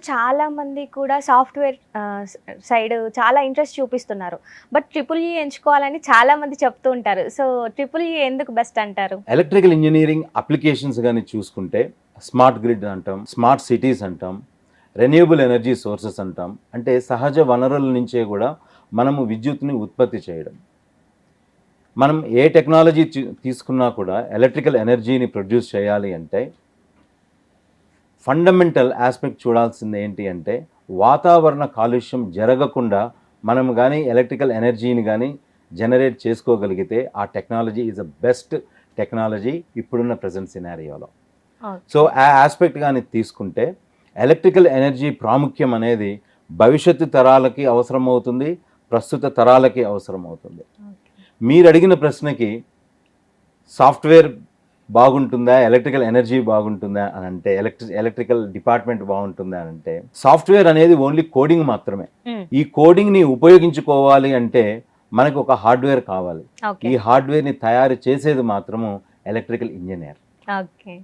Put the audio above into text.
చాలా మంది కూడా సాఫ్ట్వేర్ సైడ్ చాలా ఇంట్రెస్ట్ చూపిస్తున్నారు. బట్ ట్రిపుల్ ఈ ఎంచుకోవాలని చాలా మంది చెప్తూ ఉంటారు. సో ట్రిపుల్ ఈ ఎందుకు బెస్ట్ అంటారు? ఎలక్ట్రికల్ ఇంజనీరింగ్ అప్లికేషన్స్ కానీ చూసుకుంటే స్మార్ట్ గ్రిడ్ అంటాం, స్మార్ట్ సిటీస్ అంటాం, రెన్యూబుల్ ఎనర్జీ సోర్సెస్ అంటాం. అంటే సహజ వనరుల నుంచే కూడా మనము విద్యుత్ని ఉత్పత్తి చేయడం. మనం ఏ టెక్నాలజీ తీసుకున్నా కూడా ఎలక్ట్రికల్ ఎనర్జీని ప్రొడ్యూస్ చేయాలి అంటే ఫండమెంటల్ ఆస్పెక్ట్ చూడాల్సింది ఏంటి అంటే వాతావరణ కాలుష్యం జరగకుండా మనం కానీ ఎలక్ట్రికల్ ఎనర్జీని కానీ జనరేట్ చేసుకోగలిగితే ఆ technology is the best technology ఇప్పుడున్న ప్రజెంట్ సినారియోలో. సో ఆ ఆస్పెక్ట్ కానీ తీసుకుంటే ఎలక్ట్రికల్ ఎనర్జీ ప్రాముఖ్యం అనేది భవిష్యత్తు తరాలకి అవసరమవుతుంది, ప్రస్తుత తరాలకి అవసరమవుతుంది. మీరు అడిగిన ప్రశ్నకి సాఫ్ట్వేర్ బాగుంటుందా, ఎలక్ట్రికల్ ఎనర్జీ బాగుంటుందా అని అంటే, ఎలక్ట్రికల్ డిపార్ట్మెంట్ బాగుంటుందా అని అంటే, సాఫ్ట్వేర్ అనేది ఓన్లీ కోడింగ్ మాత్రమే. ఈ కోడింగ్ని ఉపయోగించుకోవాలి అంటే మనకు ఒక హార్డ్వేర్ కావాలి. ఈ హార్డ్వేర్ని తయారు చేసేది మాత్రము ఎలక్ట్రికల్ ఇంజనీర్.